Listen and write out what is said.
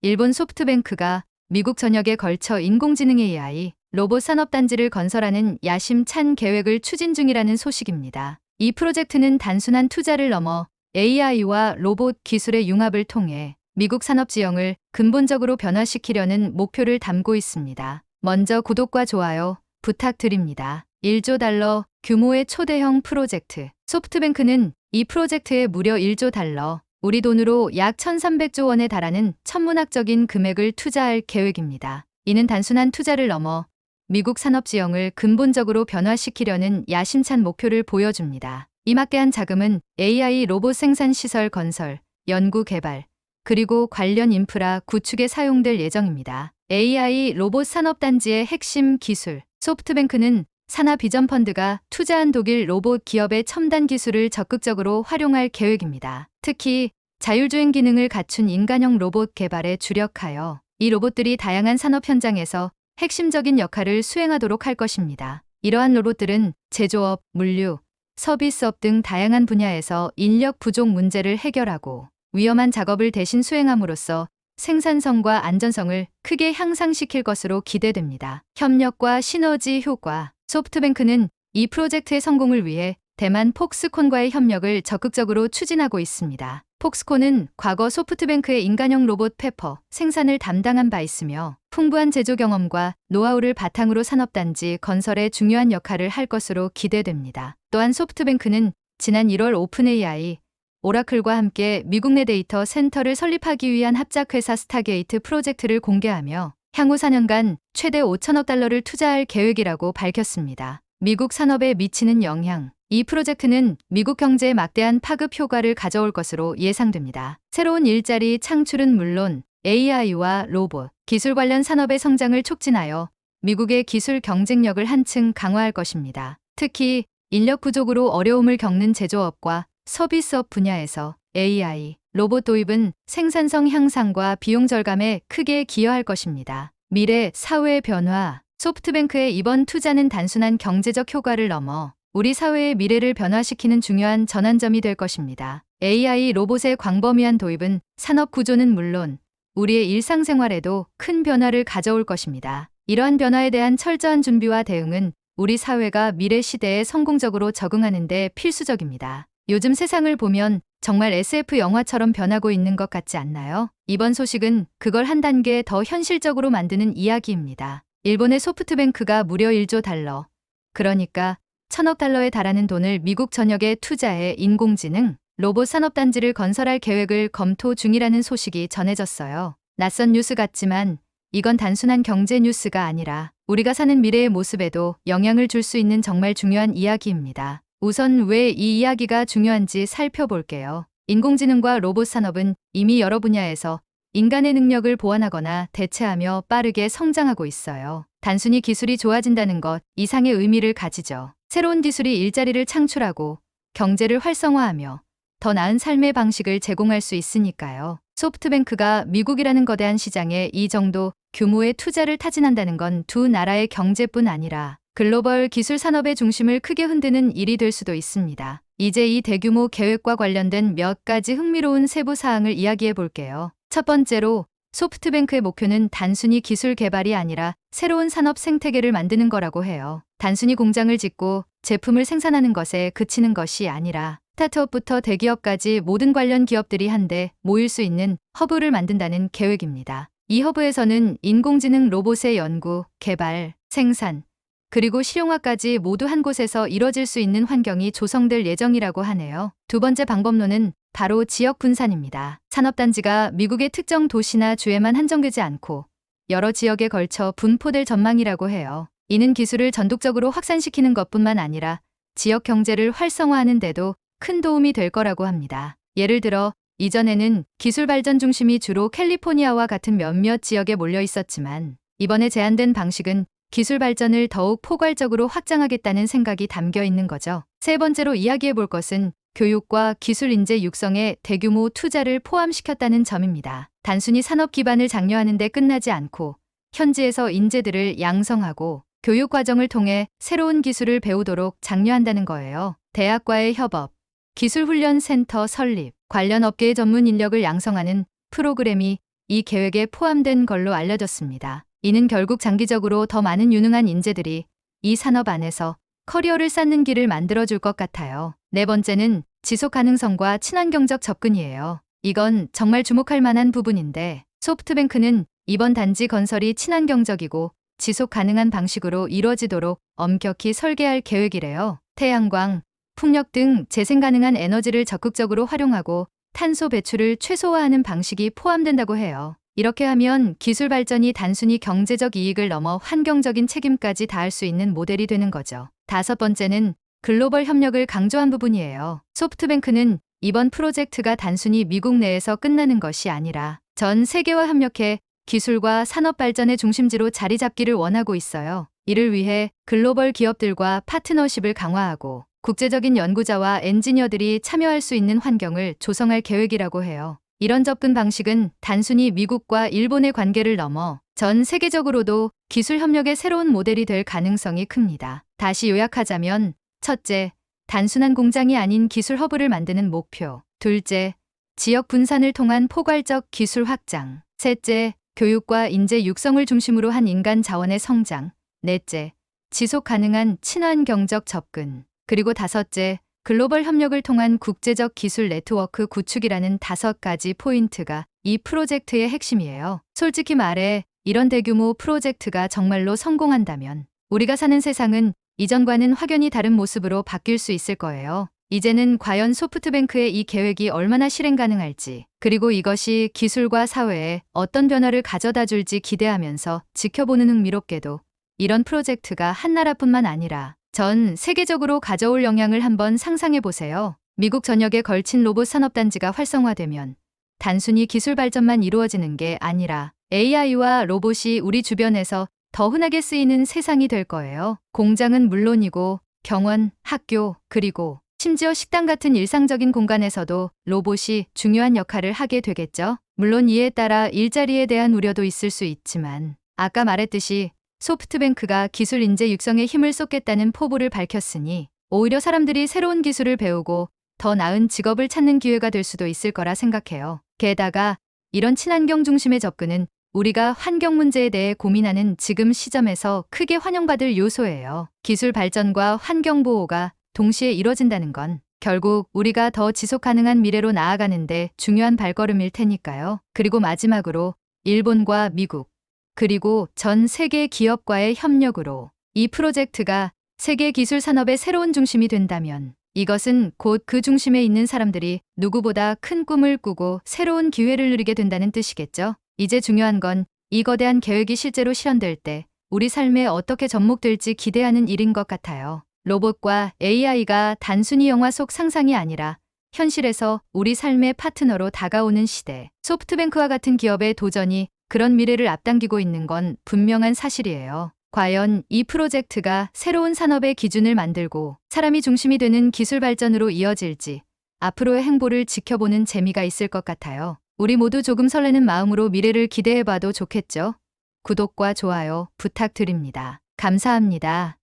일본 소프트뱅크가 미국 전역에 걸쳐 인공지능 AI, 로봇 산업단지를 건설하는 야심찬 계획을 추진 중이라는 소식입니다. 이 프로젝트는 단순한 투자를 넘어 AI와 로봇 기술의 융합을 통해 미국 산업 지형을 근본적으로 변화시키려는 목표를 담고 있습니다. 먼저 구독과 좋아요 부탁드립니다. 1조 달러 규모의 초대형 프로젝트. 소프트뱅크는 이 프로젝트에 무려 1조 달러, 우리 돈으로 약 1,300조 원에 달하는 천문학적인 금액을 투자할 계획입니다. 이는 단순한 투자를 넘어 미국 산업 지형을 근본적으로 변화시키려는 야심찬 목표를 보여줍니다. 이 막대한 자금은 AI 로봇 생산 시설 건설, 연구 개발, 그리고 관련 인프라 구축에 사용될 예정입니다. AI 로봇 산업단지의 핵심 기술. 소프트뱅크는 산하 비전펀드가 투자한 독일 로봇 기업의 첨단 기술을 적극적으로 활용할 계획입니다. 특히 자율주행 기능을 갖춘 인간형 로봇 개발에 주력하여 이 로봇들이 다양한 산업 현장에서 핵심적인 역할을 수행하도록 할 것입니다. 이러한 로봇들은 제조업, 물류, 서비스업 등 다양한 분야에서 인력 부족 문제를 해결하고 위험한 작업을 대신 수행함으로써 생산성과 안전성을 크게 향상시킬 것으로 기대됩니다. 협력과 시너지 효과. 소프트뱅크는 이 프로젝트의 성공을 위해 대만 폭스콘과의 협력을 적극적으로 추진하고 있습니다. 폭스콘은 과거 소프트뱅크의 인간형 로봇 페퍼 생산을 담당한 바 있으며 풍부한 제조 경험과 노하우를 바탕으로 산업단지 건설에 중요한 역할을 할 것으로 기대됩니다. 또한 소프트뱅크는 지난 1월 오픈 AI, 오라클과 함께 미국 내 데이터 센터를 설립하기 위한 합작회사 스타게이트 프로젝트를 공개하며 향후 4년간 최대 5천억 달러를 투자할 계획이라고 밝혔습니다. 미국 산업에 미치는 영향. 이 프로젝트는 미국 경제에 막대한 파급 효과를 가져올 것으로 예상됩니다. 새로운 일자리 창출은 물론 AI와 로봇, 기술 관련 산업의 성장을 촉진하여 미국의 기술 경쟁력을 한층 강화할 것입니다. 특히 인력 부족으로 어려움을 겪는 제조업과 서비스업 분야에서 AI, 로봇 도입은 생산성 향상과 비용 절감에 크게 기여할 것입니다. 미래 사회 변화. 소프트뱅크의 이번 투자는 단순한 경제적 효과를 넘어 우리 사회의 미래를 변화시키는 중요한 전환점이 될 것입니다. AI 로봇의 광범위한 도입은 산업 구조는 물론 우리의 일상생활에도 큰 변화를 가져올 것입니다. 이러한 변화에 대한 철저한 준비와 대응은 우리 사회가 미래 시대에 성공적으로 적응하는 데 필수적입니다. 요즘 세상을 보면 정말 SF 영화처럼 변하고 있는 것 같지 않나요? 이번 소식은 그걸 한 단계 더 현실적으로 만드는 이야기입니다. 일본의 소프트뱅크가 무려 1조 달러, 그러니까 1,000억 달러에 달하는 돈을 미국 전역에 투자해 인공지능, 로봇 산업단지를 건설할 계획을 검토 중이라는 소식이 전해졌어요. 낯선 뉴스 같지만 이건 단순한 경제 뉴스가 아니라 우리가 사는 미래의 모습에도 영향을 줄 수 있는 정말 중요한 이야기입니다. 우선 왜 이 이야기가 중요한지 살펴볼게요. 인공지능과 로봇 산업은 이미 여러 분야에서 인간의 능력을 보완하거나 대체하며 빠르게 성장하고 있어요. 단순히 기술이 좋아진다는 것 이상의 의미를 가지죠. 새로운 기술이 일자리를 창출하고 경제를 활성화하며 더 나은 삶의 방식을 제공할 수 있으니까요. 소프트뱅크가 미국이라는 거대한 시장에 이 정도 규모의 투자를 타진한다는 건 두 나라의 경제뿐 아니라 글로벌 기술 산업의 중심을 크게 흔드는 일이 될 수도 있습니다. 이제 이 대규모 계획과 관련된 몇 가지 흥미로운 세부 사항을 이야기해 볼게요. 첫 번째로 소프트뱅크의 목표는 단순히 기술 개발이 아니라 새로운 산업 생태계를 만드는 거라고 해요. 단순히 공장을 짓고 제품을 생산하는 것에 그치는 것이 아니라 스타트업부터 대기업까지 모든 관련 기업들이 한데 모일 수 있는 허브를 만든다는 계획입니다. 이 허브에서는 인공지능 로봇의 연구, 개발, 생산, 그리고 실용화까지 모두 한 곳에서 이뤄질 수 있는 환경이 조성될 예정이라고 하네요. 두 번째 방법론은 바로 지역 분산입니다. 산업단지가 미국의 특정 도시나 주에만 한정되지 않고 여러 지역에 걸쳐 분포될 전망이라고 해요. 이는 기술을 전국적으로 확산시키는 것뿐만 아니라 지역 경제를 활성화하는 데도 큰 도움이 될 거라고 합니다. 예를 들어 이전에는 기술 발전 중심이 주로 캘리포니아와 같은 몇몇 지역에 몰려 있었지만 이번에 제안된 방식은 기술 발전을 더욱 포괄적으로 확장하겠다는 생각이 담겨 있는 거죠. 세 번째로 이야기해 볼 것은 교육과 기술 인재 육성에 대규모 투자를 포함시켰다는 점입니다. 단순히 산업 기반을 장려하는 데 끝나지 않고 현지에서 인재들을 양성하고 교육 과정을 통해 새로운 기술을 배우도록 장려한다는 거예요. 대학과의 협업, 기술훈련센터 설립, 관련 업계의 전문 인력을 양성하는 프로그램이 이 계획에 포함된 걸로 알려졌습니다. 이는 결국 장기적으로 더 많은 유능한 인재들이 이 산업 안에서 커리어를 쌓는 길을 만들어줄 것 같아요. 네 번째는 지속 가능성과 친환경적 접근이에요. 이건 정말 주목할 만한 부분인데 소프트뱅크는 이번 단지 건설이 친환경적이고 지속 가능한 방식으로 이루어지도록 엄격히 설계할 계획이래요. 태양광, 풍력 등 재생 가능한 에너지를 적극적으로 활용하고 탄소 배출을 최소화하는 방식이 포함된다고 해요. 이렇게 하면 기술 발전이 단순히 경제적 이익을 넘어 환경적인 책임까지 다할 수 있는 모델이 되는 거죠. 다섯 번째는 글로벌 협력을 강조한 부분이에요. 소프트뱅크는 이번 프로젝트가 단순히 미국 내에서 끝나는 것이 아니라 전 세계와 협력해 기술과 산업 발전의 중심지로 자리 잡기를 원하고 있어요. 이를 위해 글로벌 기업들과 파트너십을 강화하고 국제적인 연구자와 엔지니어들이 참여할 수 있는 환경을 조성할 계획이라고 해요. 이런 접근 방식은 단순히 미국과 일본의 관계를 넘어 전 세계적으로도 기술 협력의 새로운 모델이 될 가능성이 큽니다. 다시 요약하자면 첫째, 단순한 공장이 아닌 기술 허브를 만드는 목표. 둘째, 지역 분산을 통한 포괄적 기술 확장. 셋째, 교육과 인재 육성을 중심으로 한 인간 자원의 성장. 넷째, 지속 가능한 친환경적 접근. 그리고 다섯째, 글로벌 협력을 통한 국제적 기술 네트워크 구축이라는 5가지 포인트가 이 프로젝트의 핵심이에요. 솔직히 말해 이런 대규모 프로젝트가 정말로 성공한다면 우리가 사는 세상은 이전과는 확연히 다른 모습으로 바뀔 수 있을 거예요. 이제는 과연 소프트뱅크의 이 계획이 얼마나 실행 가능할지, 그리고 이것이 기술과 사회에 어떤 변화를 가져다 줄지 기대하면서 지켜보는 흥미롭게도 이런 프로젝트가 한 나라뿐만 아니라 전 세계적으로 가져올 영향을 한번 상상해 보세요. 미국 전역에 걸친 로봇 산업단지가 활성화되면 단순히 기술 발전만 이루어지는 게 아니라 AI와 로봇이 우리 주변에서 더 흔하게 쓰이는 세상이 될 거예요. 공장은 물론이고 병원, 학교, 그리고 심지어 식당 같은 일상적인 공간에서도 로봇이 중요한 역할을 하게 되겠죠. 물론 이에 따라 일자리에 대한 우려도 있을 수 있지만 아까 말했듯이 소프트뱅크가 기술 인재 육성에 힘을 쏟겠다는 포부를 밝혔으니 오히려 사람들이 새로운 기술을 배우고 더 나은 직업을 찾는 기회가 될 수도 있을 거라 생각해요. 게다가 이런 친환경 중심의 접근은 우리가 환경 문제에 대해 고민하는 지금 시점에서 크게 환영받을 요소예요. 기술 발전과 환경 보호가 동시에 이뤄진다는 건 결국 우리가 더 지속 가능한 미래로 나아가는데 중요한 발걸음일 테니까요. 그리고 마지막으로 일본과 미국, 그리고 전 세계 기업과의 협력으로 이 프로젝트가 세계 기술 산업의 새로운 중심이 된다면 이것은 곧 그 중심에 있는 사람들이 누구보다 큰 꿈을 꾸고 새로운 기회를 누리게 된다는 뜻이겠죠. 이제 중요한 건 이 거대한 계획이 실제로 실현될 때 우리 삶에 어떻게 접목될지 기대하는 일인 것 같아요. 로봇과 AI가 단순히 영화 속 상상이 아니라 현실에서 우리 삶의 파트너로 다가오는 시대. 소프트뱅크와 같은 기업의 도전이 그런 미래를 앞당기고 있는 건 분명한 사실이에요. 과연 이 프로젝트가 새로운 산업의 기준을 만들고 사람이 중심이 되는 기술 발전으로 이어질지 앞으로의 행보를 지켜보는 재미가 있을 것 같아요. 우리 모두 조금 설레는 마음으로 미래를 기대해봐도 좋겠죠? 구독과 좋아요 부탁드립니다. 감사합니다.